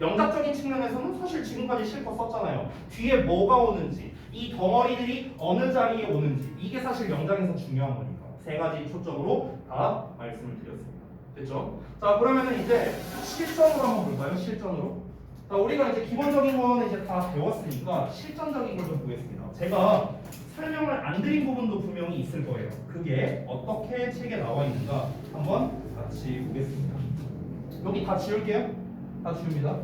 영작적인 측면에서는 사실 지금까지 실컷 썼잖아요. 뒤에 뭐가 오는지, 이 덩어리들이 어느 자리에 오는지, 이게 사실 영작에서 중요한 거니까 세 가지 초점으로 다 말씀을 드렸습니다. 됐죠? 자, 그러면은 이제 실전으로 한번 볼까요? 실전으로. 자, 우리가 이제 기본적인 거는 이제 다 배웠으니까 실전적인 걸 좀 보겠습니다. 제가 설명을 안 드린 부분도 분명히 있을 거예요. 그게 어떻게 책에 나와 있는가 한번 같이 보겠습니다. 여기 다 지울게요. 다 지웁니다.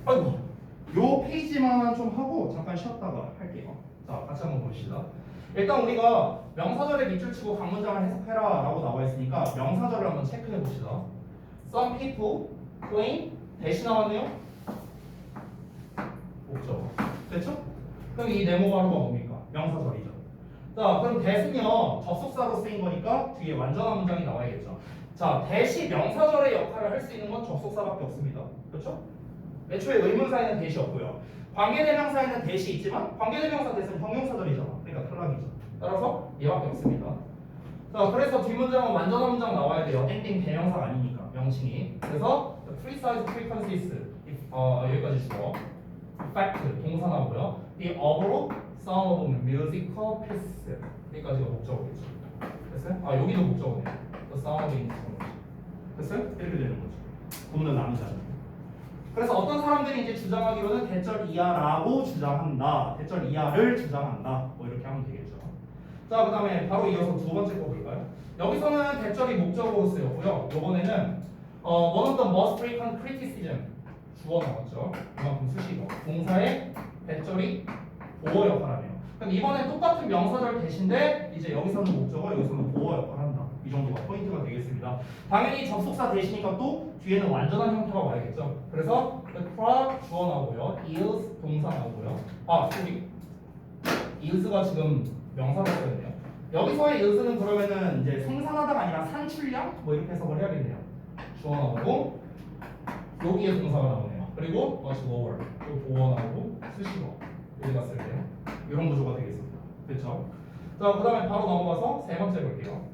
아이고, 요 페이지만 좀 하고 잠깐 쉬었다가 할게요. 자, 같이 한번 봅시다. 일단 우리가 명사절에 밑줄 치고 각 문장을 해석해라 라고 나와 있으니까 명사절을 한번 체크해 봅시다. Some people claim 대시 나왔네요. 목적 됐죠? 그럼 이 네모가 하루가 뭡니까? 명사절이죠. 자, 그럼 that은요 접속사로 쓰인 거니까 뒤에 완전한 문장이 나와야겠죠. 자, that이 명사절의 역할을 할 수 있는 건 접속사밖에 없습니다. 그렇죠? 애초에 의문사에는 that이 없고요. 관계대명사에는 that이 있지만 관계대명사 that은 형용사절이잖아. 그러니까 탈락이죠. 따라서 얘밖에 없습니다. 자, 그래서 뒷문장은 완전한 문장 나와야 돼요. 땡땡 대명사가 아니니까 명칭이. 그래서 precise frequencies 여기까지 주어. fact 동사 나오고요. The overall sound of musical piece 여기까지가 목적어겠죠. 됐어요? 아, 여기도 목적어네요. The sound of instrument. 됐어요? 이렇게 되는 거죠. 구문은 나누잖아요. 그래서 어떤 사람들이 이제 주장하기로는 대절 이하라고 주장한다. 대절 이하를 주장한다. 뭐 이렇게 하면 되겠죠. 자, 그 다음에 바로 이어서 두 번째 거 볼까요? 여기서는 대절이 목적어로 쓰였고요. 요번에는 one of the most frequent criticism 주어 나왔죠. 이만큼 쓰시고 동사의 대절이 보어 역할하네요. 그럼 이번엔 똑같은 명사절 대신데 이제 여기서는 목적어, 여기서는 보어 역할을 한다. 이 정도가 포인트가 되겠습니다. 당연히 접속사 대시니까 또 뒤에는 완전한 형태가 와야겠죠. 그래서 the crowd 주어 나오고요, is 동사 나오고요. 아, sorry, is가 지금 명사로 쓰였네요. 여기서의 is는 그러면은 이제 생산하다가 아니라 산출량 뭐 이렇게 해석을 해야겠네요. 주어 나오고 여기에 동사가 나오네요. 그리고 much lower 또 보어 나오고 수식어 여기 갔을 때 이런 구조가 되겠습니다. 그렇죠? 자, 그 다음에 바로 넘어가서 세 번째 볼게요.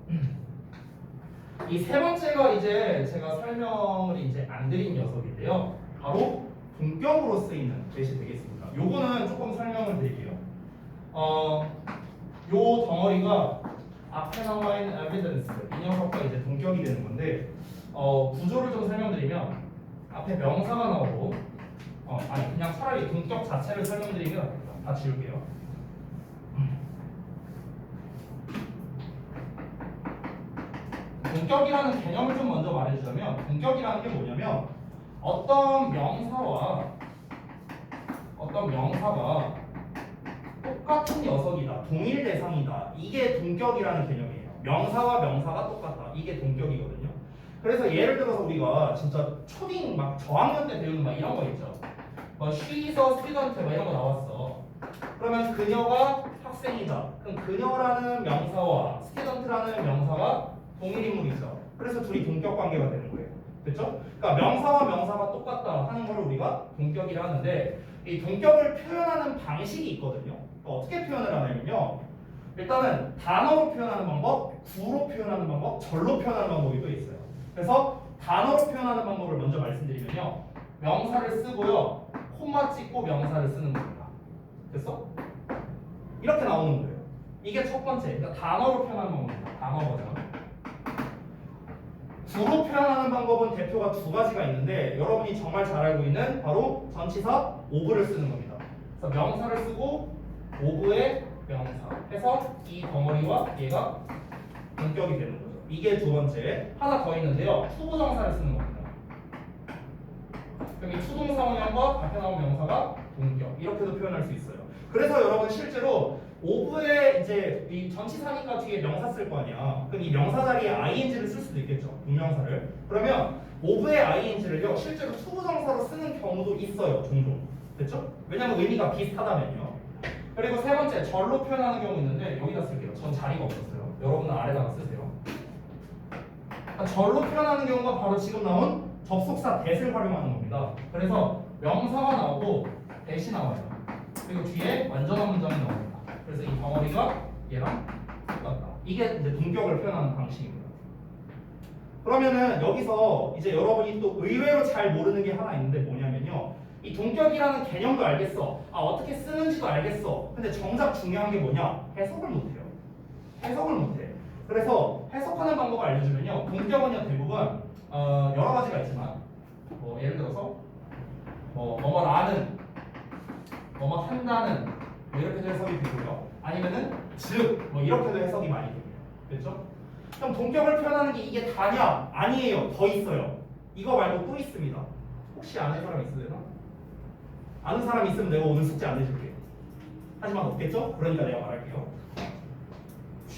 이 세 번째가 이제 제가 설명을 이제 안 드린 녀석인데요. 바로 동격으로 쓰이는 대시 되겠습니다. 요거는 조금 설명을 드릴게요. 요 덩어리가 앞에 나와 있는 evidence 이 녀석과 이제 동격이 되는 건데 구조를 좀 설명드리면 앞에 명사가 나오고 아니 그냥 차라리 동격 자체를 설명드리면 다 지울게요. 동격이라는 개념을 좀 먼저 말해주자면 동격이라는 게 뭐냐면 어떤 명사가 똑같은 녀석이다, 동일 대상이다, 이게 동격이라는 개념이에요. 명사와 명사가 똑같다, 이게 동격이거든요. 그래서 예를 들어서 우리가 진짜 초딩 막 저학년 때 배우는 막 이런 거 있죠. 뭐 she is a student 막 이런 거 나왔어. 그러면 그녀가 학생이다. 그럼 그녀라는 명사와 student라는 명사가 동일 인물이죠. 그래서 둘이 동격 관계가 되는 거예요. 됐죠? 그러니까 명사와 명사가 똑같다 하는 걸 우리가 동격이라 하는데 이 동격을 표현하는 방식이 있거든요. 그러니까 어떻게 표현을 하냐면요. 일단은 단어로 표현하는 방법, 구로 표현하는 방법, 절로 표현하는 방법이 또 있어요. 그래서 단어로 표현하는 방법을 먼저 말씀드리면요. 명사를 쓰고요. 콤마 찍고 명사를 쓰는 겁니다. 됐어? 이렇게 나오는 거예요. 이게 첫 번째. 그러니까 단어로 표현하는 방법입니다. 단어 버전. 구로 표현하는 방법은 대표가 두 가지가 있는데 여러분이 정말 잘 알고 있는 바로 전치사 오브를 쓰는 겁니다. 그래서 명사를 쓰고 오브의 명사 해서 이 덩어리와 얘가 동격이 되는 거죠. 이게 두 번째. 하나 더 있는데요. 투부정사를 쓰는 겁니다. 그럼 이 투동사원형과 앞에 나온 명사가 동격 이렇게도 표현할 수 있어요. 그래서 여러분 실제로 오브에 이제 이 전치사니까 뒤에 명사 쓸 거 아니야. 그럼 이 명사 자리에 ing를 쓸 수도 있겠죠. 분명사를. 그러면 오브의 ing를요 실제로 투부정사로 쓰는 경우도 있어요. 종종. 됐죠? 왜냐면 의미가 비슷하다면요. 그리고 세 번째 절로 표현하는 경우 있는데 여기다 쓸게요. 전 자리가 없었어요. 여러분은 아래다가 쓰세요. 절로 표현하는 경우가 바로 지금 나온 접속사 that을 활용하는 겁니다. 그래서 명사가 나오고 that이 나와요. 그리고 뒤에 완전한 문장이 나옵니다. 그래서 이 덩어리가 얘랑 똑같다. 이게 이제 동격을 표현하는 방식입니다. 그러면은 여기서 이제 여러분이 또 의외로 잘 모르는 게 하나 있는데 뭐냐면요. 이 동격이라는 개념도 알겠어. 아, 어떻게 쓰는지도 알겠어. 근데 정작 중요한 게 뭐냐? 해석을 못해요. 해석을 못해. 그래서 해석하는 방법을 알려주면요. 동격은요 대부분 여러 가지가 있지만 뭐 예를 들어서 뭐뭐라는 뭐뭐 한다는 뭐 이렇게도 해석이 되고요. 아니면은 즉 뭐 이렇게도 해석이 많이 됩니다. 그렇죠? 그럼 동격을 표현하는 게 이게 다냐? 아니에요. 더 있어요. 이거 말고 또 있습니다. 혹시 아는 사람 있으려나? 아는 사람 있으면 내가 오늘 숙제 안 해줄게. 하지만 없겠죠? 그러니까 내가 말할게요.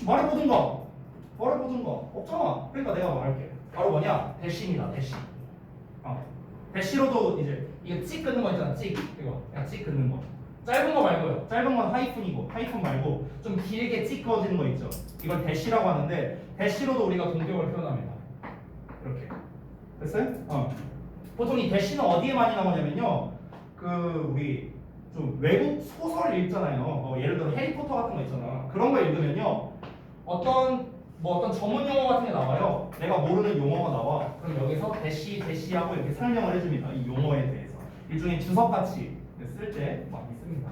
말해보든가. 말해보든가. 없잖아. 그러니까 내가 말할게. 바로 뭐냐? 대시입니다. 대시. 대시로도 이제 이거 찍 끊는 거 있잖아. 찍. 이거 그냥 찍 끊는 거. 짧은 거 말고요. 짧은 건 하이픈이고 하이픈 말고 좀 길게 찍 그어지는 거 있죠. 이걸 대시라고 하는데 대시로도 우리가 동격을 표현합니다. 이렇게. 됐어요? 보통 이 대시는 어디에 많이 나오냐면요. 그 우리 좀 외국 소설 읽잖아요. 예를 들어 해리포터 같은 거 있잖아. 그런 거 읽으면요. 어떤 전문 용어 같은 게 나와요. 내가 모르는 용어가 나와. 그럼 여기서 대시하고 이렇게 설명을 해줍니다. 이 용어에 대해서. 일종의 주석같이 쓸 때 많이 씁니다.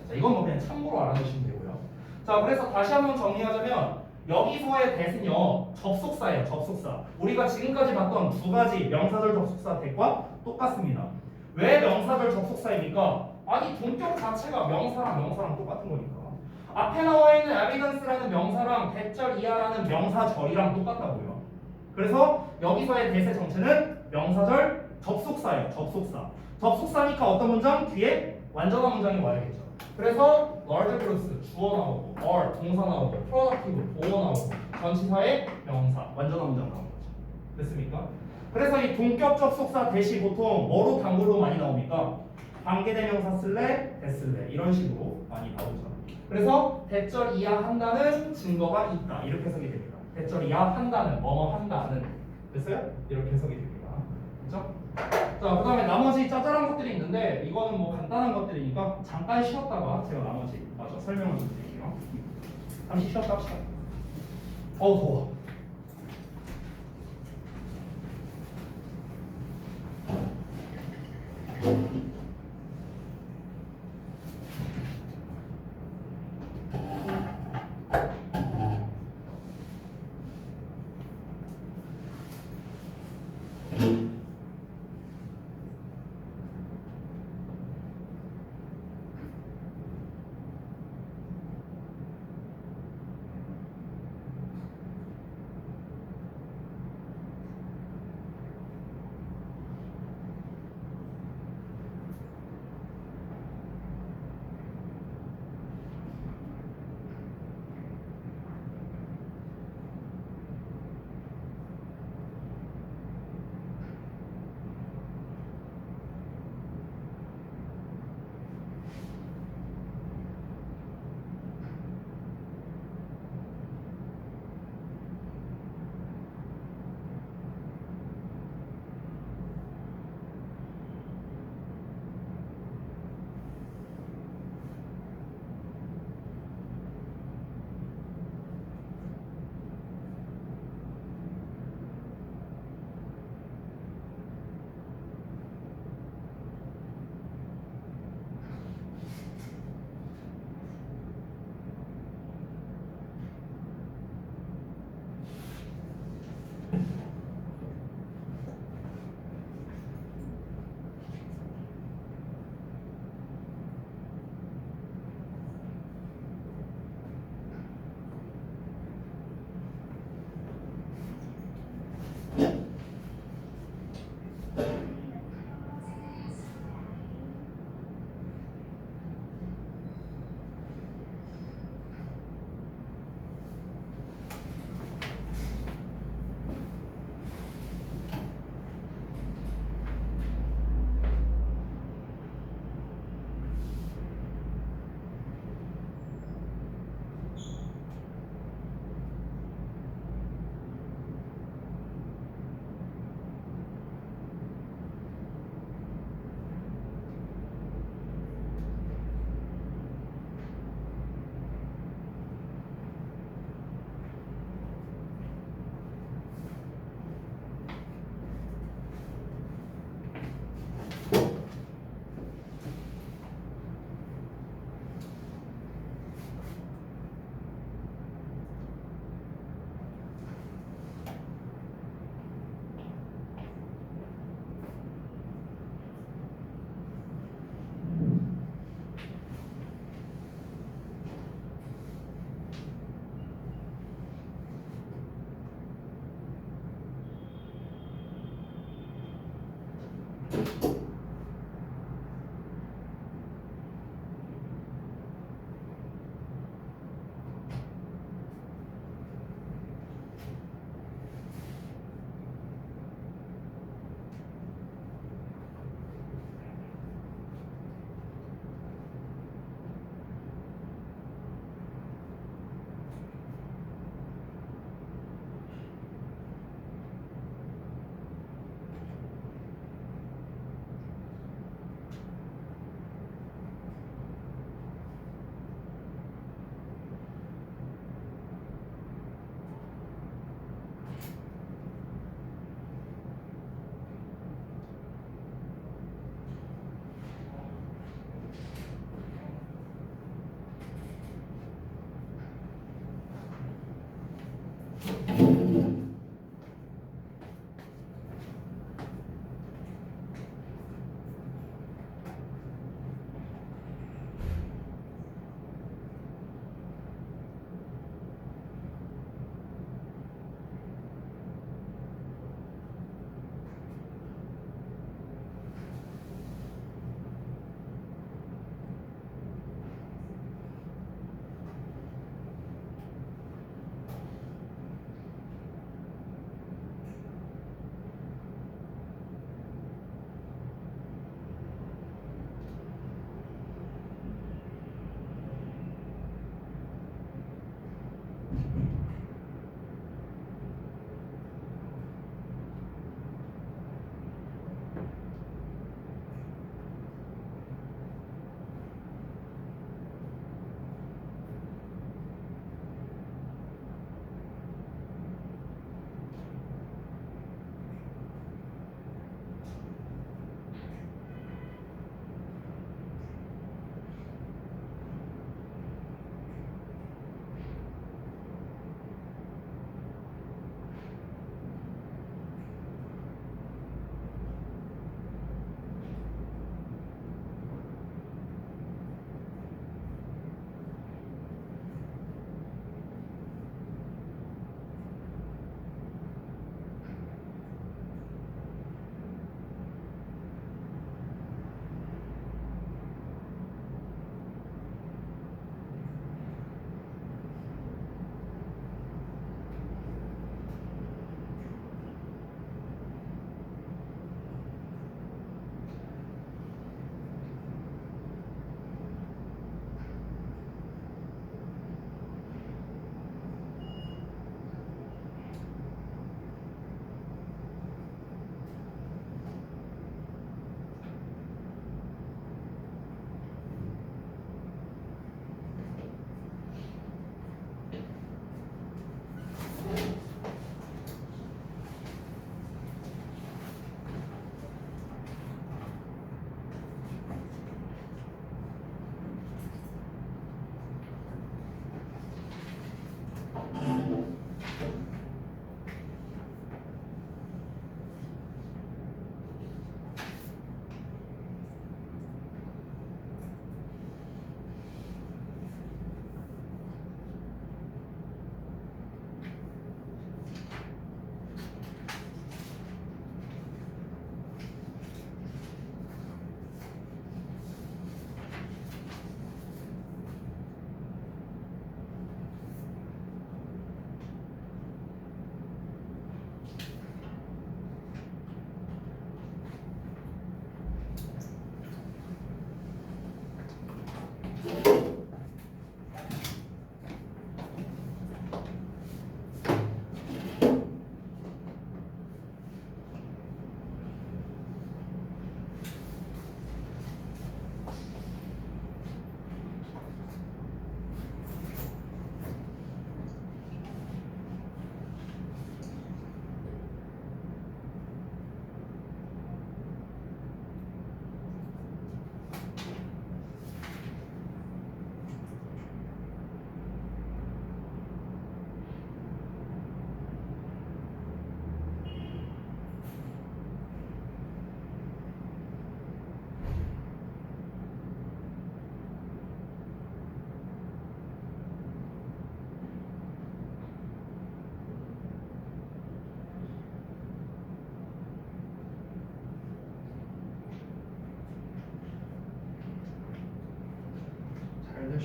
자, 이건 뭐 그냥 참고로 알아두시면 되고요. 자, 그래서 다시 한번 정리하자면 여기서의 대는요 접속사예요. 접속사. 우리가 지금까지 봤던 두 가지 명사절 접속사 대과 똑같습니다. 왜 명사절 접속사입니까? 아니 동격 자체가 명사랑 똑같은 거니까. 앞에 나와 있는 evidence라는 명사랑 대절 이하라는 명사절이랑 똑같다고요. 그래서 여기서의 대세 정체는 명사절 접속사예요. 접속사. 접속사니까 어떤 문장? 뒤에 완전한 문장이 와야겠죠. 그래서 large plus 주어 나오고 or 동사 나오고 productive 보어 나오고 전치사의 명사 완전한 문장 나오는 거죠. 됐습니까? 그래서 이 동격 접속사 대시 보통 뭐로 단골로 많이 나옵니까? 관계대명사 쓸래 대쓸래 이런 식으로 많이 나오죠. 그래서 대절 이하한다는 증거가 있다 이렇게 해석이 됩니다. 대절 이하한다는 뭐뭐 한다는 됐어요? 이렇게 해석이 됩니다. 그렇죠? 자, 그 다음에 나머지 짜잘한 것들이 있는데 이거는 뭐 간단한 것들이니까 잠깐 쉬었다가 제가 나머지 마저 설명을 좀 드릴게요. 잠시 쉬었다 합시다. 더워.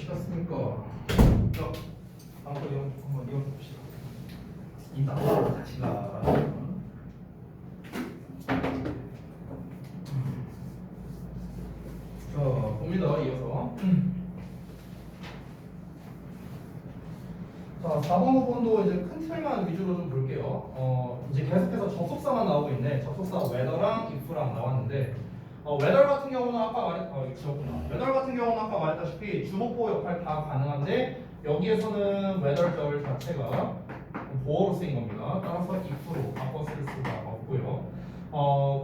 시켰습니까? 자, 다음 거 한번 이어봅시다. 이따 같이 가. 자, 봅니다. 이어서. 자, 4번, 5번도 이제 큰 틀만 위주로 좀 볼게요. 이제 계속해서 접속사만 나오고 있네. 접속사 whether랑 if랑 나왔는데, whether 같은 경우는 아까 있었구나. whether 같은 경우는 아까 말했다시피 주목보 역할 다 가능한데, 여기에서는 whether 자체가 보어로 쓰인 겁니다. 따라서 if로 바꿔 쓸 수가 없고요.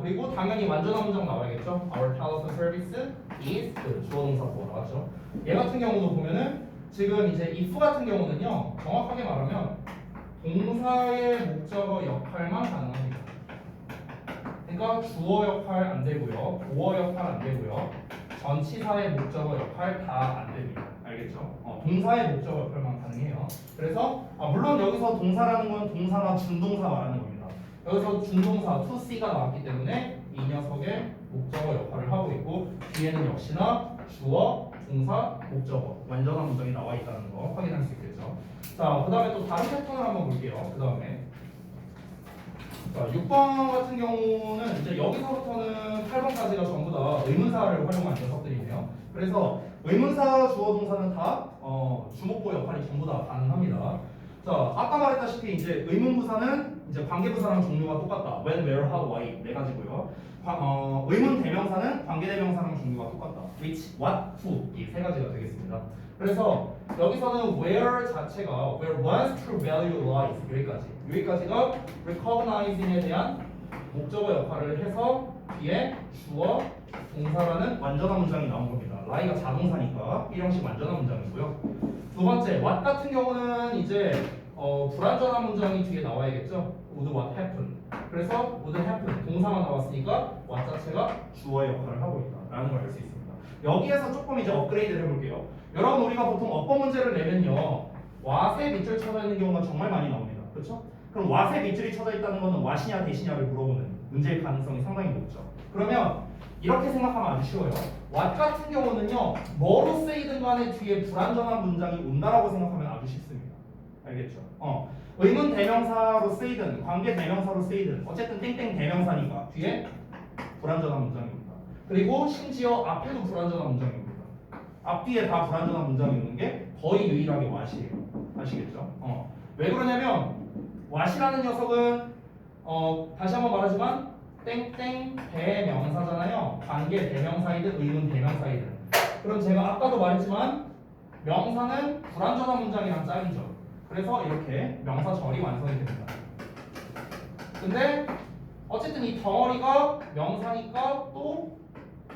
그리고 당연히 완전한 문장 나와야겠죠. Our telephone service is 주어 동사 보어 나왔죠. 얘 같은 경우도 보면은 지금 이제 if 같은 경우는요, 정확하게 말하면 동사의 목적어 역할만 가능합니다. 그러니까 주어 역할 안 되고요, 보어 역할 안 되고요, 전치사의 목적어 역할 다 안 됩니다. 알겠죠? 동사의 목적어 역할만 가능해요. 그래서 물론 여기서 동사라는 건 동사나 준동사 말하는 겁니다. 여기서 준동사 to see가 나왔기 때문에 이 녀석의 목적어 역할을 하고 있고, 뒤에는 역시나 주어, 동사, 목적어 완전한 문장이 나와 있다는 거 확인할 수 있겠죠. 자, 그 다음에 또 다른 패턴을 한번 볼게요. 그 다음에 자, 6번 같은 경우는 이제 여기서부터는 8번까지가 전부 다 의문사를 활용한 녀석들이네요. 그래서 의문사, 주어, 동사는 다 주목보 역할이 전부 다 가능합니다. 자, 아까 말했다시피 이제 의문부사는 이제 관계부사랑 종류가 똑같다. When, where, how, why 네 가지고요. 의문 대명사는 관계 대명사랑 종류가 똑같다. Which, what, who 이 세 가지가 되겠습니다. 그래서 여기서는 where 자체가 where one's true value lies 여기까지가 recognizing에 대한 목적어 역할을 해서 뒤에 주어, 동사라는 완전한 문장이 나온 겁니다. lie가 자동사니까 1형식 완전한 문장이고요. 두 번째, what 같은 경우는 이제 불완전한 문장이 뒤에 나와야겠죠. would what happen. 그래서 would happen 동사만 나왔으니까 what 자체가 주어의 역할을 하고 있다라는 걸 알 수 있습니다. 여기에서 조금 이제 업그레이드를 해볼게요. 여러분 우리가 보통 어법 문제를 내면요, what의 밑줄 쳐져 있는 경우가 정말 많이 나옵니다. 그렇죠? 그럼 what의 밑줄이 쳐져 있다는 것은 what이냐 대시냐를 물어보는 문제의 가능성이 상당히 높죠. 그러면 이렇게 생각하면 아주 쉬워요. what 같은 경우는요, 뭐로 쓰이든 간에 뒤에 불완전한 문장이 온다라고 생각하면 아주 쉽습니다. 알겠죠? 의문 대명사로 쓰이든 관계 대명사로 쓰이든 어쨌든 땡땡 대명사니까 뒤에 불완전한 문장이 온다. 그리고 심지어 앞에도 불완전한 문장이 옵니다. 앞뒤에 다 불완전한 문장이 오는 게 거의 유일하게 what이에요. 아시겠죠? 왜 그러냐면 what이라는 녀석은 다시 한번 말하지만 땡땡 대명사잖아요. 관계 대명사이든 의문 대명사이든. 그럼 제가 아까도 말했지만 명사는 불완전한 문장이랑 짝이죠. 그래서 이렇게 명사절이 완성이 됩니다. 근데 어쨌든 이 덩어리가 명사니까 또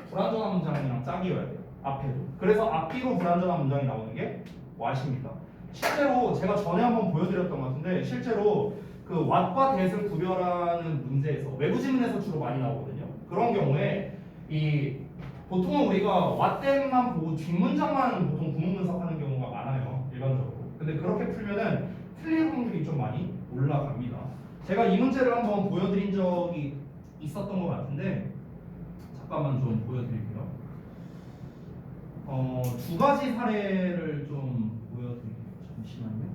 불완전한 문장이랑 짝이어야 돼요. 앞에도. 그래서 앞뒤로 불완전한 문장이 나오는 게 what입니다. 실제로 제가 전에 한번 보여드렸던 것 같은데, 실제로 그 what과 that을 구별하는 문제에서 외부 지문에서 주로 많이 나오거든요. 그런 경우에 보통은 우리가 what that만 보고 뒷문장만 보통 구문 분석하는 경우가 많아요. 일반적으로. 근데 그렇게 풀면은 틀릴 확률이 좀 많이 올라갑니다. 제가 이 문제를 한번 보여드린 적이 있었던 것 같은데, 잠깐만 좀 보여드릴게요. 두 가지 사례를 좀 보여드릴게요. 잠시만요.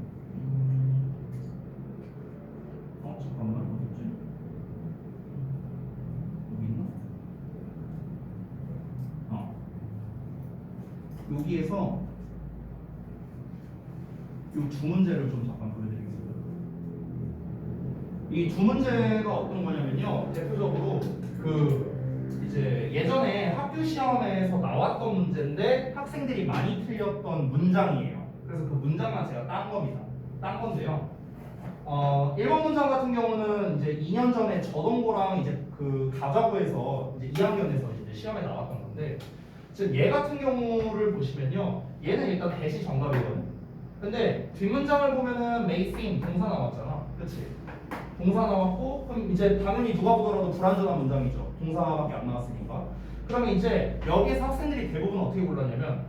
잠깐만, 어딨지? 여기 있나? 여기에서 이 두 문제를 좀 잠깐 보여드리겠습니다. 이 두 문제가 어떤 거냐면요, 대표적으로 이제 예전에 학교 시험에서 나왔던 문제인데 학생들이 많이 틀렸던 문장이에요. 그래서 그 문장만 제가 딴 겁니다. 딴 건데요. 1번 문장 같은 경우는 이제 2년 전에 저동고랑 이제 그 가자고에서 이제 2학년에서 이제 시험에 나왔던 건데, 지금 얘 같은 경우를 보시면요, 얘는 일단 대시 정답이거든. 근데 뒷문장을 보면은 may seem 동사 나왔잖아. 그치? 동사 나왔고, 그럼 이제 당연히 누가 보더라도 불완전한 문장이죠. 동사밖에 안 나왔으니까. 그러면 이제 여기에서 학생들이 대부분 어떻게 골랐냐면,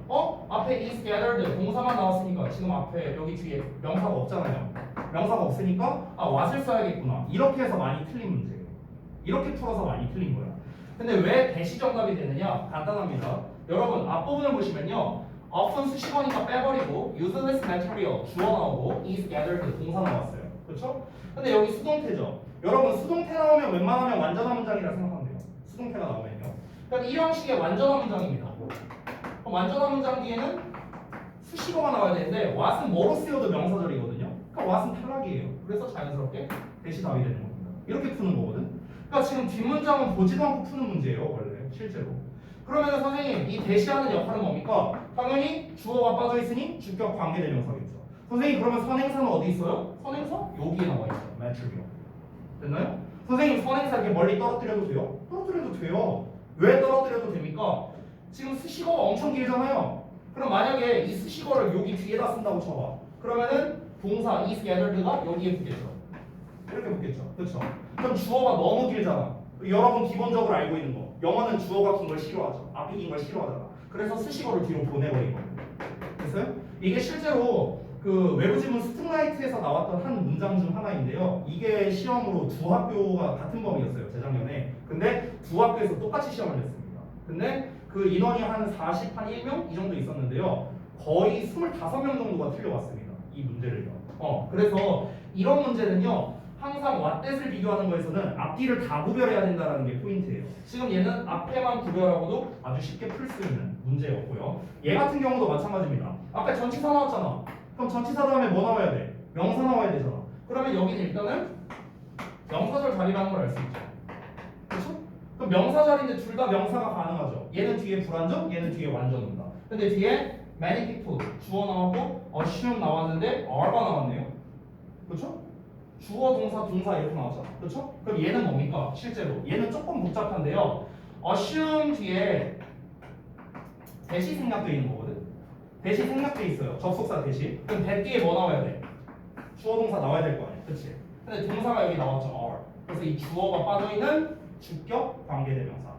앞에 is gathered 동사만 나왔으니까 지금 앞에 여기 뒤에 명사가 없잖아요. 명사가 없으니까 what을 써야겠구나. 이렇게 해서 많이 틀린 문제예요. 이렇게 풀어서 많이 틀린 거야. 근데 왜 대시 정답이 되느냐? 간단합니다. 여러분 앞부분을 보시면요, often 수식어니까 빼버리고 useless material 주어 나오고 is gathered 동사 나왔어요. 그렇죠? 근데 여기 수동태죠. 여러분 수동태 나오면 웬만하면 완전한 문장이라 생각하면 돼요. 수동태가 나오면요. 그러니까 이 형식의 완전한 문장입니다. 그럼 완전한 문장 뒤에는 수식어가 나와야 되는데 what은 뭐로 쓰여도 명사절이거든요. 그러니까 what은 탈락이에요. 그래서 자연스럽게 대시 답이 되는 겁니다. 이렇게 푸는 거거든. 그러니까 지금 뒷문장은 보지도 않고 푸는 문제예요. 원래 실제로. 그러면 선생님 이 대시하는 역할은 뭡니까? 당연히 주어가 빠져 있으니 주격 관계대명사겠죠. 선생님 그러면 선행사는 어디 있어요? 선행사 여기에 나와 있어요. 매트리얼. 됐나요? 선생님 선행사 이렇게 멀리 떨어뜨려도 돼요? 떨어뜨려도 돼요. 왜 떨어뜨려도 됩니까? 지금 수식어가 엄청 길잖아요. 그럼 만약에 이 수식어를 여기 뒤에다 쓴다고 쳐봐. 그러면은 동사 is gathered가 여기에 붙겠죠. 이렇게 붙겠죠. 그렇죠? 그럼 주어가 너무 길잖아. 여러분 기본적으로 알고 있는 거. 영어는 주어가 긴 걸 싫어하죠. 앞이 긴 걸 싫어하잖아. 그래서 수식어를 뒤로 보내버린 겁니다. 됐어요? 이게 실제로 그 외부 지문 스트라이트에서 나왔던 한 문장 중 하나인데요. 이게 시험으로 두 학교가 같은 범위였어요. 재작년에. 근데 두 학교에서 똑같이 시험을 냈습니다. 근데 그 인원이 한 1명 이 정도 있었는데요. 거의 25명 정도가 틀려왔습니다. 이 문제를요. 그래서 이런 문제는요. 항상 왓댓을 비교하는 거에서는 앞뒤를 다 구별해야 된다는 게 포인트예요. 지금 얘는 앞에만 구별하고도 아주 쉽게 풀 수 있는 문제였고요. 얘 같은 경우도 마찬가지입니다. 아까 전치사 나왔잖아. 그럼 전치사 다음에 뭐 나와야 돼? 명사 나와야 되잖아. 그러면 여기는 일단은 명사절 자리라는 걸 알 수 있죠. 그렇죠? 그럼 명사절인데 둘 다 명사가 가능하죠. 얘는 뒤에 불완전, 얘는 뒤에 완전 온다. 근데 뒤에 many people 주어 나왔고 assume 나왔는데 are가 나왔네요. 그렇죠? 주어 동사 이렇게 나왔잖아. 그렇죠? 그럼 얘는 뭡니까? 실제로 얘는 조금 복잡한데요. assume 뒤에 대시 생략돼 있는 거거든. 대시 생략돼 있어요. 접속사 대시. 그럼 대 뒤에 뭐 나와야 돼? 주어 동사 나와야 될 거 아니야. 그렇지? 근데 동사가 여기 나왔죠. are. 그래서 이 주어가 빠져 있는 주격 관계대명사.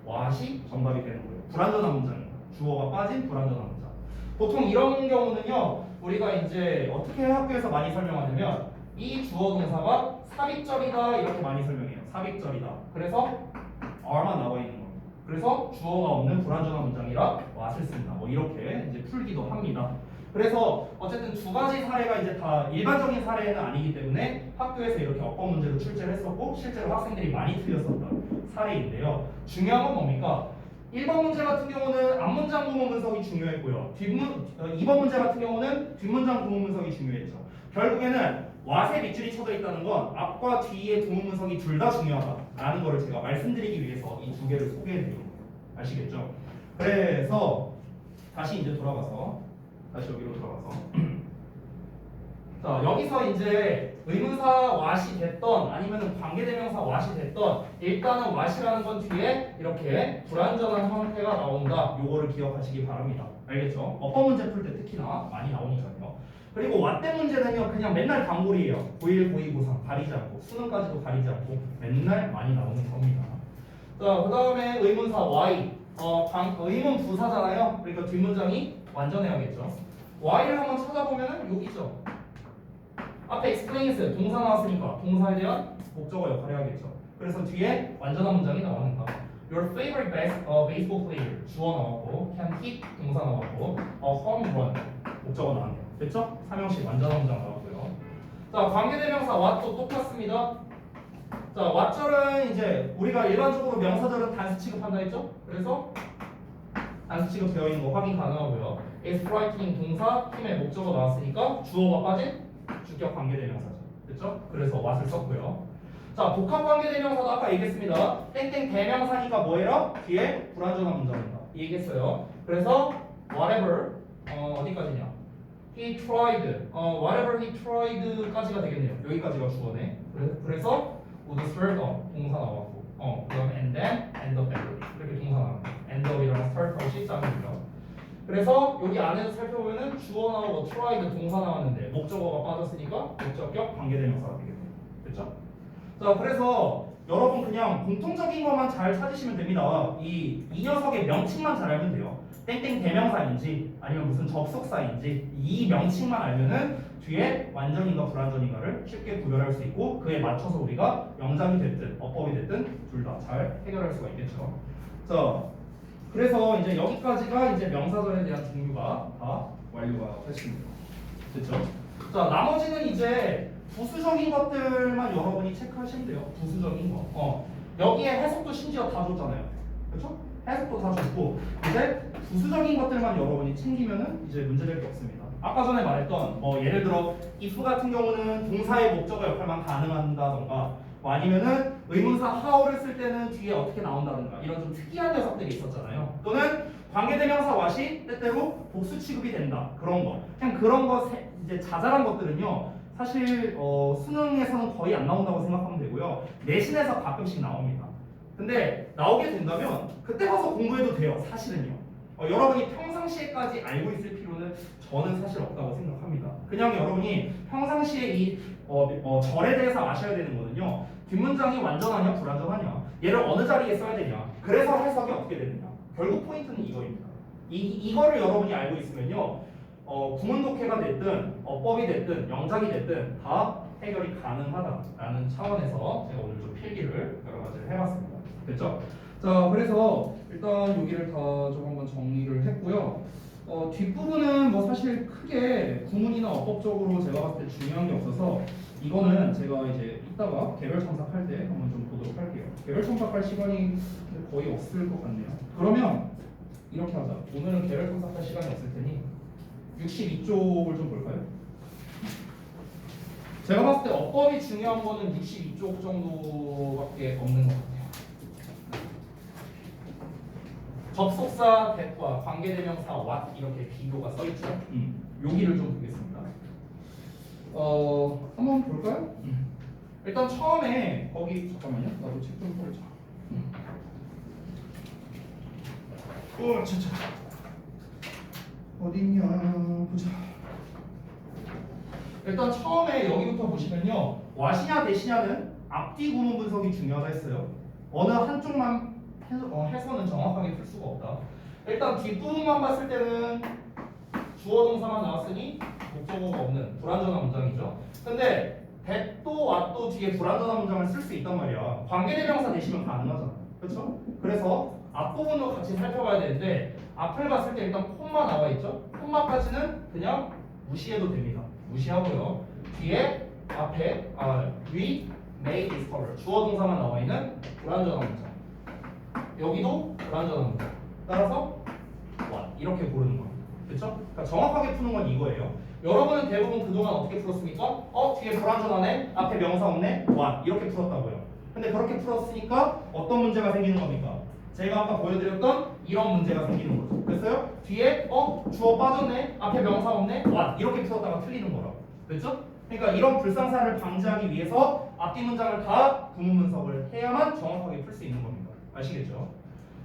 what이 정답이 되는 거예요. 불완전한 문장입니다. 주어가 빠진 불완전한 문장. 보통 이런 경우는요. 우리가 이제 어떻게 학교에서 많이 설명하냐면 이 주어 동사가 삽입절이다 이렇게 많이 설명해요. 삽입절이다. 그래서 are만 나와 있는 겁니다. 그래서 주어가 없는 불완전한 문장이라 what을 쓴다. 뭐 이렇게 이제 풀기도 합니다. 그래서 어쨌든 두 가지 사례가 이제 다 일반적인 사례는 아니기 때문에 학교에서 이렇게 어법 문제로 출제를 했었고 실제로 학생들이 많이 틀렸었던 사례인데요. 중요한 건 뭡니까? 1번 문제 같은 경우는 앞문장 구문 분석이 중요했고요. 2번 문제 같은 경우는 뒷문장 구문 분석이 중요했죠. 결국에는 what에 밑줄이 쳐져 있다는 건 앞과 뒤의 구문 분석이 둘 다 중요하다라는 거를 제가 말씀드리기 위해서 이 두 개를 소개해드린 거예요. 아시겠죠? 그래서 다시 이제 돌아가서 다시 여기로 돌아가서 자 여기서 이제 의문사 what이 됐던 아니면 관계대명사 what이 됐던 일단은 what이라는 건 뒤에 이렇게 불완전한 형태가 나온다. 요거를 기억하시기 바랍니다. 알겠죠? 어법 문제 풀 때 특히나 많이 나오니까요. 그리고 왓대 문제는요 그냥 맨날 단골이에요. 고1, 고2, 고3 가리지 않고 수능까지도 가리지 않고 맨날 많이 나오는 겁니다. 자 그 다음에 의문사 y 의문 부사잖아요. 그러니까 뒷문장이 완전해야겠죠. y를 한번 찾아보면은 여기 있죠. 앞에 explains 동사 나왔으니까 동사에 대한 목적어 역할을 해야겠죠. 그래서 뒤에 완전한 문장이 나왔는가. Your favorite baseball player 주어 나왔고 can hit 동사 나왔고 home run 목적어 나왔네요. 됐죠? 3형식 완전한 문장 나왔고요. 자 관계대명사 what도 똑같습니다. 자 what절은 이제 우리가 일반적으로 명사절은 단수 취급한다 했죠? 그래서 단수 취급되어 있는 거 확인 가능하고요. is frightening 동사 힘의 목적어 나왔으니까 주어가 빠진 주격 관계대명사죠. 됐죠? 그래서 what을 썼고요. 자 복합 관계대명사도 아까 얘기했습니다. 땡땡 대명사니까 뭐해라? 뒤에 불완전한 문장입니다. 얘기했어요. 그래서 whatever 어디까지냐? He tried. whatever he tried까지가 되겠네요. 여기까지가 주어네. 그래서 would serve up 동사 나왔고, 그다음 and then end up 이렇게 동사 나왔네. end up이랑 start하고 시작이고요. 그래서 여기 안에서 살펴보면은 주어 나오고 tried 동사 나왔는데 목적어가 빠졌으니까 목적격 관계대명사가 되겠네요. 됐죠? 자, 그래서 여러분 그냥 공통적인 것만 잘 찾으시면 됩니다. 이 녀석의 명칭만 잘 알면 돼요. 땡땡 대명사인지 아니면 무슨 접속사인지 이 명칭만 알면은 뒤에 완전인가 불완전인가를 쉽게 구별할 수 있고 그에 맞춰서 우리가 영작이 됐든 어법이 됐든 둘 다 잘 해결할 수가 있겠죠. 자, 그래서 이제 여기까지가 이제 명사절에 대한 종류가 다 완료가 됐습니다. 됐죠? 자, 나머지는 이제 부수적인 것들만 여러분이 체크하시면 돼요. 부수적인 거. 여기에 해석도 심지어 다 줬잖아요. 그렇죠? 해석도 다 줬고 이제 부수적인 것들만 여러분이 챙기면은 이제 문제될 게 없습니다. 아까 전에 말했던 뭐 예를 들어 if 같은 경우는 동사의 목적어 역할만 가능한다던가 뭐 아니면은 의문사 how를 쓸 때는 뒤에 어떻게 나온다던가 이런 좀 특이한 녀석들이 있었잖아요. 또는 관계대명사 what이 때때로 복수 취급이 된다 그런 거. 그냥 그런 거 이제 자잘한 것들은요. 사실 수능에서는 거의 안 나온다고 생각하면 되고요. 내신에서 가끔씩 나옵니다. 근데 나오게 된다면 그때 가서 공부해도 돼요. 사실은요. 여러분이 평상시에까지 알고 있을 필요는 저는 사실 없다고 생각합니다. 그냥 여러분이 평상시에 이 절에 대해서 아셔야 되는 거는요. 뒷문장이 완전하냐 불완전하냐 얘를 어느 자리에 써야 되냐 그래서 해석이 어떻게 되느냐 결국 포인트는 이거입니다. 이거를 여러분이 알고 있으면요. 구문독해가 됐든 어법이 됐든 영작이 됐든 다 해결이 가능하다라는 차원에서 제가 오늘 좀 필기를 여러 가지를 해봤습니다. 됐죠? 자, 그래서 일단 여기를 다 좀 한번 정리를 했고요. 뒷부분은 뭐 사실 크게 구문이나 어법적으로 제가 봤을 때 중요한 게 없어서 이거는 제가 이제 이따가 개별 첨삭할 때 한번 좀 보도록 할게요. 개별 첨삭할 시간이 거의 없을 것 같네요. 그러면 이렇게 하자. 오늘은 개별 첨삭할 시간이 없을 테니 62쪽을 좀 볼까요? 제가 봤을 때 어법이 중요한 거는 62쪽 정도밖에 없는 것 같아요. 접속사 that과 관계대명사 what 이렇게 비교가 써있죠. 여기를 좀 보겠습니다. 한번 볼까요? 일단 처음에 거기 잠깐만요. 나도 책 좀 펼쳐. 차차. 어딨냐 보자. 일단 처음에 여기부터 보시면요. what이냐 that이냐는 앞뒤 구문 분석이 중요하다 했어요. 어느 한쪽만 해서는 정확하게 풀 수가 없다. 일단 뒷부분만 봤을 때는 주어 동사만 나왔으니 목적어가 없는 불완전한 문장이죠. 근데 that도 what도 뒤에 불완전한 문장을 쓸 수 있단 말이야. 관계대명사 대시면 가능하잖아. 그렇죠? 그래서 앞부분도 같이 살펴봐야 되는데 앞을 봤을 때 일단 콤마 나와 있죠. 콤마까지는 그냥 무시해도 됩니다. 무시하고요. 뒤에 앞에 we made this color 주어 동사만 나와 있는 불완전한 문장. 여기도 불완전한 문장. 따라서 what 이렇게 고르는 겁니다. 그렇죠? 그러니까 정확하게 푸는 건 이거예요. 여러분은 대부분 그동안 어떻게 풀었습니까? 뒤에 불완전하네, 앞에 명사 없네, what 이렇게 풀었다고요. 근데 그렇게 풀었으니까 어떤 문제가 생기는 겁니까? 제가 아까 보여드렸던 이런 문제가 생기는 거죠. 됐어요? 뒤에 주어 빠졌네, 앞에 명사 없네, what 이렇게 풀었다가 틀리는 거라고. 됐죠? 그러니까 이런 불상사를 방지하기 위해서 앞뒤 문장을 다 구문 분석을 해야만 정확하게 풀 수 있는 겁니다. 아시겠죠?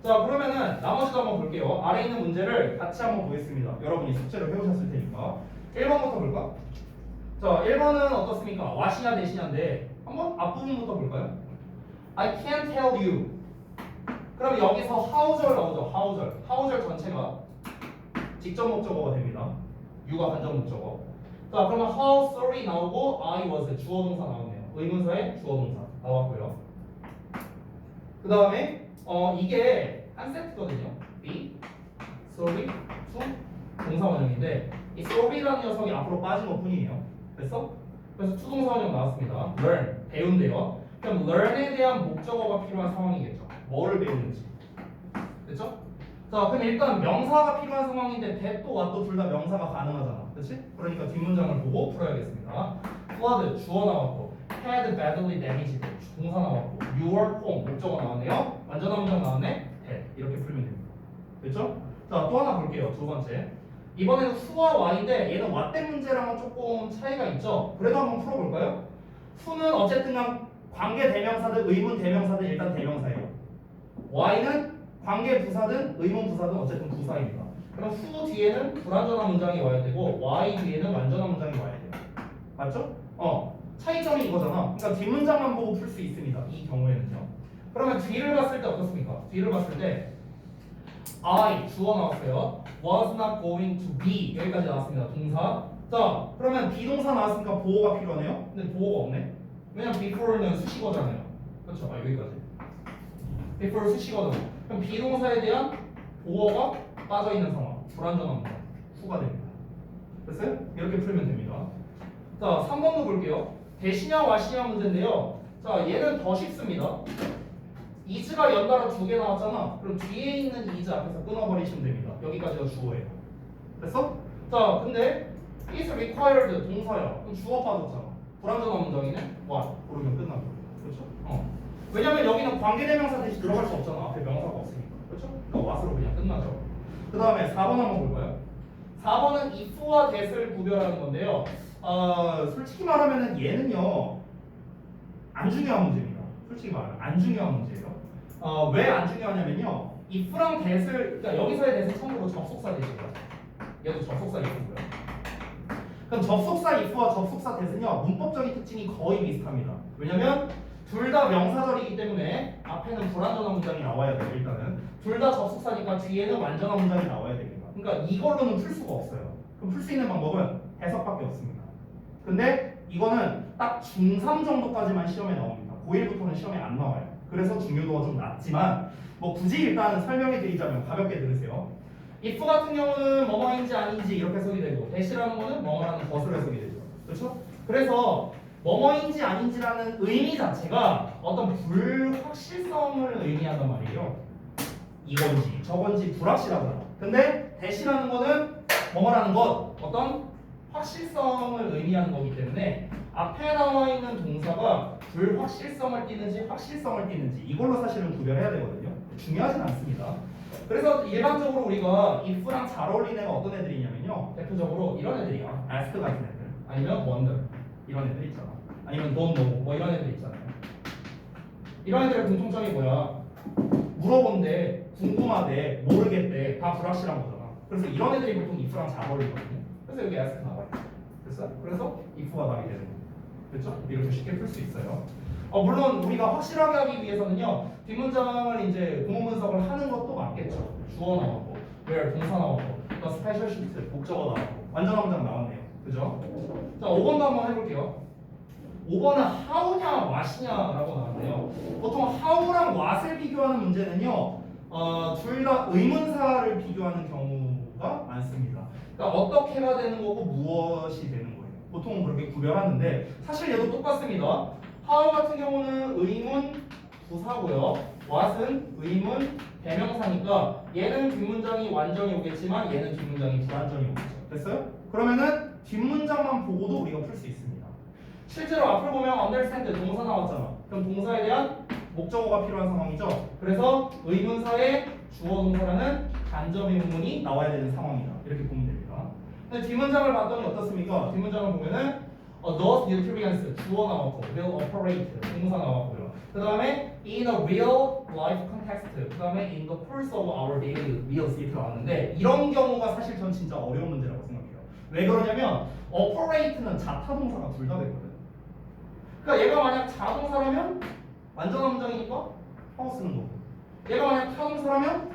자, 그러면은 나머지도 한번 볼게요. 아래에 있는 문제를 같이 한번 보겠습니다. 여러분이 숙제를 해오셨을 테니까 1번부터 볼까? 자, 1번은 어떻습니까? what이냐 that이냐인데 한번 앞부분부터 볼까요? I can't tell you. 그럼 여기서 how절 나오죠. how절 전체가 직접 목적어가 됩니다. you가 간접 목적어. 자, 그러면 how sorry 나오고 I was 주어 동사 나왔네요. 의문사에 주어 동사 나왔고요. 그 다음에 이게 한 세트거든요. be sorry to 동사 원형인데 이 sorry라는 녀석이 앞으로 빠진 것 뿐이에요. 됐어? 그래서 to 동사 원형 나왔습니다. learn 배운대요. 그럼 learn에 대한 목적어가 필요한 상황이겠죠. 뭐를 배우는지. 됐죠? 자, 그럼 일단 명사가 필요한 상황인데 that도 what도 둘 다 명사가 가능하잖아. 그렇지? 그러니까 뒷문장을 보고 풀어야겠습니다. flood 주어 나왔고 had badly damaged 동사 나왔고 your home 목적어 나왔네요. 완전한 문장 나왔네. that 이렇게 풀면 됩니다. 됐죠? 자, 또 하나 볼게요. 두 번째. 이번에는 who와 why인데 얘는 what 대 문제랑은 조금 차이가 있죠. 그래도 한번 풀어볼까요? who는 어쨌든 관계 대명사든 의문 대명사든 일단 대명사예요. why는 관계 부사든 의문 부사든 어쨌든 부사입니다. 그럼 who 뒤에는 불완전한 문장이 와야 되고 why 뒤에는 완전한 문장이 와야 돼요. 맞죠? 차이점이 이거잖아. 그러니까 뒷문장만 보고 풀 수 있습니다. 이 경우에는요. 그러면 뒤를 봤을 때 어떻습니까? 뒤를 봤을 때 I 주어 나왔어요. was not going to be 여기까지 나왔습니다. 동사. 자, 그러면 비동사 나왔으니까 보호가 필요하네요. 근데 보호가 없네. 왜냐면 before는 수식어잖아요. 그렇죠? 여기까지. before 수식어잖아. 그럼 비동사에 대한 보어가 빠져 있는 상황, 불완전한 문장 후가 됩니다. 됐어요? 이렇게 풀면 됩니다. 자, 3번도 볼게요. 대시냐 와시냐 문제인데요. 자, 얘는 더 쉽습니다. is가 연달아 두 개 나왔잖아. 그럼 뒤에 있는 is 앞에서 끊어버리시면 됩니다. 여기까지가 주어예요. 됐어? 자, 근데 is required 동사야. 그럼 주어 빠졌잖아. 불완전한 문장이네. what? 고르면 끝난 거예요. 그렇죠? 왜냐면 여기는 관계대명사 대신 들어갈 수 없잖아. 앞에 명사가 없으니까. 그렇죠? 그러니까 what으로 그냥 끝나죠. 그 다음에 4번 한번 볼까요? 4번은 if와 that을 구별하는 건데요. 솔직히 말하면 얘는요 안 중요한 문제입니다. 솔직히 말하면 안 중요한 문제예요. 왜 안 중요하냐면요, if랑 that을, 그러니까 여기서의 that은 참고로 접속사 that이고요. 얘도 접속사 if고요. 그럼 접속사 if와 접속사 that은요 문법적인 특징이 거의 비슷합니다. 왜냐면 둘 다 명사절이기 때문에 앞에는 불완전한 문장이 나와야 돼요. 일단은 둘 다 접속사니까 뒤에는 완전한 문장이 나와야 됩니다. 그러니까 이걸로는 풀 수가 없어요. 그럼 풀 수 있는 방법은 해석밖에 없습니다. 근데 이거는 딱 중3 정도까지만 시험에 나옵니다. 고1부터는 시험에 안 나와요. 그래서 중요도가 좀 낮지만 뭐 굳이 일단 설명해 드리자면 가볍게 들으세요. if 같은 경우는 뭐뭐인지 아닌지 이렇게 해석이 되고 that이라는 거는 뭐뭐라는 것으로 해석이 되죠. 그렇죠? 그래서 뭐뭐인지 아닌지라는 의미 자체가 어떤 불확실성을 의미한단 말이에요. 이건지 저건지 불확실하다. 근데 that이라는 거는 뭐뭐라는 것, 어떤 확실성을 의미하는 거기 때문에 앞에 나와 있는 동사가 불확실성을 띠는지 확실성을 띠는지 이걸로 사실은 구별해야 되거든요. 중요하진 않습니다. 그래서 일반적으로 우리가 if랑 잘 어울리는 애가 어떤 애들이냐면요, 대표적으로 이런 애들이야. ask 같은 애들, 아니면 wonder 이런 애들 있잖아. 아니면 don't know 뭐 이런 애들 있잖아요. 이런 애들의 공통점이 뭐야? 물어본대, 궁금하대, 모르겠대, 다 불확실한 거잖아. 그래서 이런 애들이 보통 if랑 잘 어울리거든요. 그래서 여기 ask 나와요. 그래서 if가 답이 되는 거예요. 그렇죠? 이렇게 쉽게 풀 수 있어요. 물론 우리가 확실하게 하기 위해서는요, 뒷문장을 이제 구문분석을 하는 것도 맞겠죠. 주어 나왔고, where 동사 나왔고, 또 스페셜 시트 목적어 나왔고, 완전한 문장 나왔네요. 그죠? 자, 5번도 한번 해볼게요. 5번은 how냐 what이냐라고 나왔는데요. 보통 how랑 what을 비교하는 문제는요, 둘 다 의문사를 비교하는 경우가 많습니다. 그러니까 어떻게가 되는 거고 무엇이 되는 거예요. 보통은 그렇게 구별하는데 사실 얘도 똑같습니다. how 같은 경우는 의문 부사고요. what은 의문 대명사니까 얘는 뒷문장이 완전히 오겠지만 얘는 뒷문장이 불완전히 오겠죠. 됐어요? 그러면은 뒷문장만 보고도 우리가 풀 수 있습니다. 실제로 앞을 보면 understand 동사 나왔잖아. 그럼 동사에 대한 목적어가 필요한 상황이죠. 그래서 의문사의 주어 동사라는 간접 의문문이 나와야 되는 상황이다. 이렇게 보면 됩니다. 근데 뒷문장을 봤더니 어떻습니까? 뒷문장을 보면은 those nutrients 주어 나왔고 will operate 동사 나왔고요. 그 다음에 in a real life context, 그 다음에 in the course of our daily meals 이렇게 나왔는데 이런 경우가 사실 전 진짜 어려운 문제라고 생각해요. 왜 그러냐면 operate는 자타동사가 둘 다 되거든. 그러니까 얘가 만약 자동사라면 완전한 문장이니까 how 쓰는 거고, 얘가 만약 타동사라면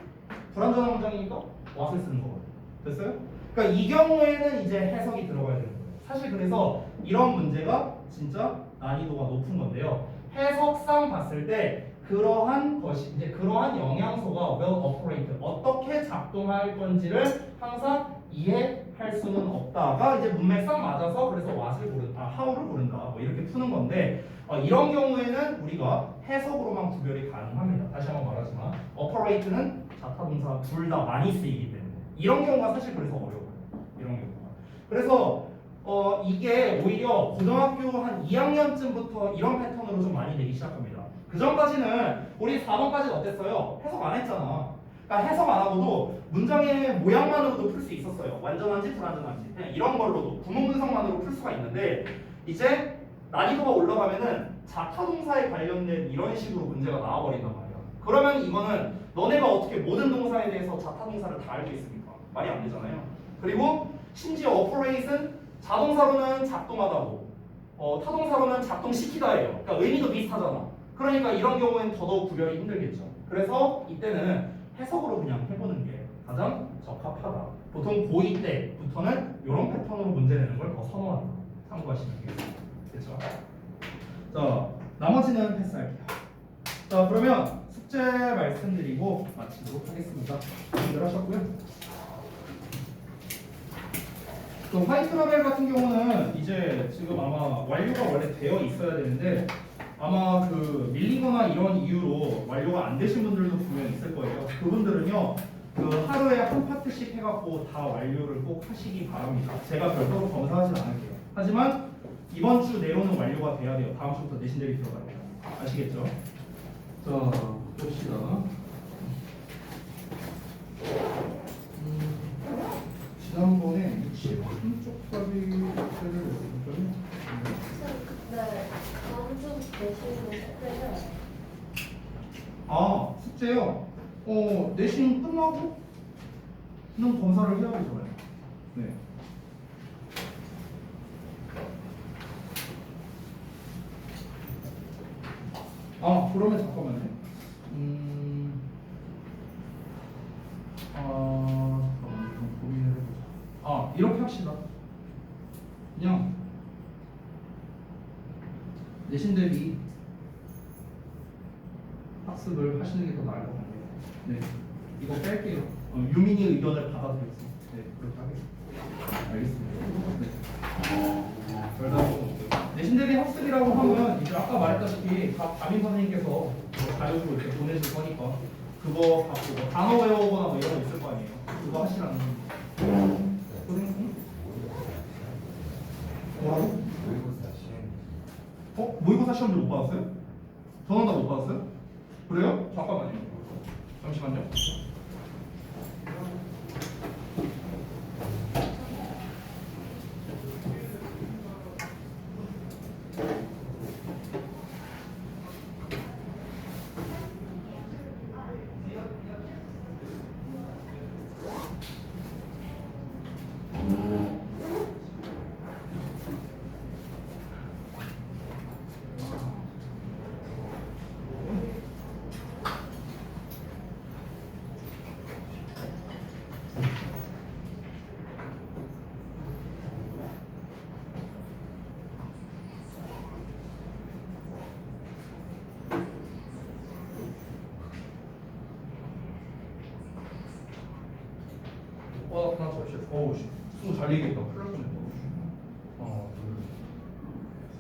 불완전한 문장이니까 what을 쓰는 거거든. 됐어요? 그러니까 이 경우에는 이제 해석이 들어가야 되는 거예요. 사실 그래서 이런 문제가 진짜 난이도가 높은 건데요. 해석상 봤을 때 그러한 것이 이제 그러한 영향소가 will operate 어떻게 작동할 건지를 항상 이해할 수는 없다가 이제 문맥상 맞아서 그래서 what을 고른다, how를 고른다 뭐 이렇게 푸는 건데 이런 경우에는 우리가 해석으로만 구별이 가능합니다. 다시 한번 말하지만 operate는 자타동사 둘 다 많이 쓰이기 때문에 이런 경우가 사실 그래서 어려워요. 이런 경우가. 그래서 이게 오히려 고등학교 한 2학년쯤부터 이런 패턴으로 좀 많이 되기 시작합니다. 그 전까지는 우리 4번까지는 어땠어요? 해석 안 했잖아. 그러니까 해석 안 하고도 문장의 모양만으로도 풀 수 있었어요. 완전한지 불완전한지 그냥 이런 걸로도 구문 분석만으로 풀 수가 있는데 이제 난이도가 올라가면은 자타동사에 관련된 이런 식으로 문제가 나와버린단 말이야. 그러면 이거는 너네가 어떻게 모든 동사에 대해서 자타동사를 다 알고 있습니까? 말이 안 되잖아요. 그리고 심지어 operate은 자동사로는 작동하다고 타동사로는 작동시키다예요. 그러니까 의미도 비슷하잖아. 그러니까 이런 경우에는 더더욱 구별이 힘들겠죠. 그래서 이때는 해석으로 그냥 해보는 게 가장 적합하다. 보통 고2 때부터는 이런 패턴으로 문제 내는 걸 더 선호한다. 참고하시면 되겠습니다. 그렇죠? 자, 나머지는 패스할게요. 자, 그러면 숙제 숙제 말씀드리고 마치도록 하겠습니다. 준비를 하셨고요. 그 화이트 라벨 같은 경우는 이제 지금 아마 완료가 원래 되어 있어야 되는데 아마 그 밀리거나 이런 이유로 완료가 안 되신 분들도 분명 있을 거예요. 그분들은요 그 하루에 한 파트씩 해갖고 다 완료를 꼭 하시기 바랍니다. 제가 별도로 검사하진 않을게요. 하지만 이번 주 내로는 완료가 돼야 돼요. 다음 주부터 내신 대비 들어가요. 아시겠죠? 자 봅시다. 지난번에 63쪽짜리 숙제를 냈었거든요. 네, 다음 주 내시는 숙제는 아 숙제요? 내신 끝나고는 검사를 해야 되잖아요. 네. 아 그러면 잠깐만요. 잠깐만 좀 고민을 해보자. 이렇게 합시다. 그냥 내신 대비 학습을 하시는 게 더 나을 것 같아요. 네, 이거 뺄게요. 유민이 의견을 받아들였습니다. 네, 그렇게 하겠습니다. 알겠습니다. 네. 별다른 내신 대비 학습이라고 하면 이제 아까 말했다시피 담임 선생님께서 뭐 자료로 이렇게 보내줄 거니까 그거 갖고 뭐 단어 외우거나 뭐 이런 거 있을 거 아니에요. 그거 하시라는 겁니다. 선생님? 뭐라고? 모의고사 시험들 못 받았어요? 저는 다 못 받았어요? 그래요? 잠깐만요. 잠시만요. 하나 더 씨. 어우 씨. 숨 잘 얘기했다. 큰일 날 뻔했다. 하나, 둘,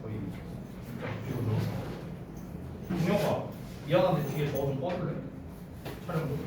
저희 진짜 뒤로. 준혁아, 미안한데 뒤에 저거 좀 꺼줄래? 촬영 좀.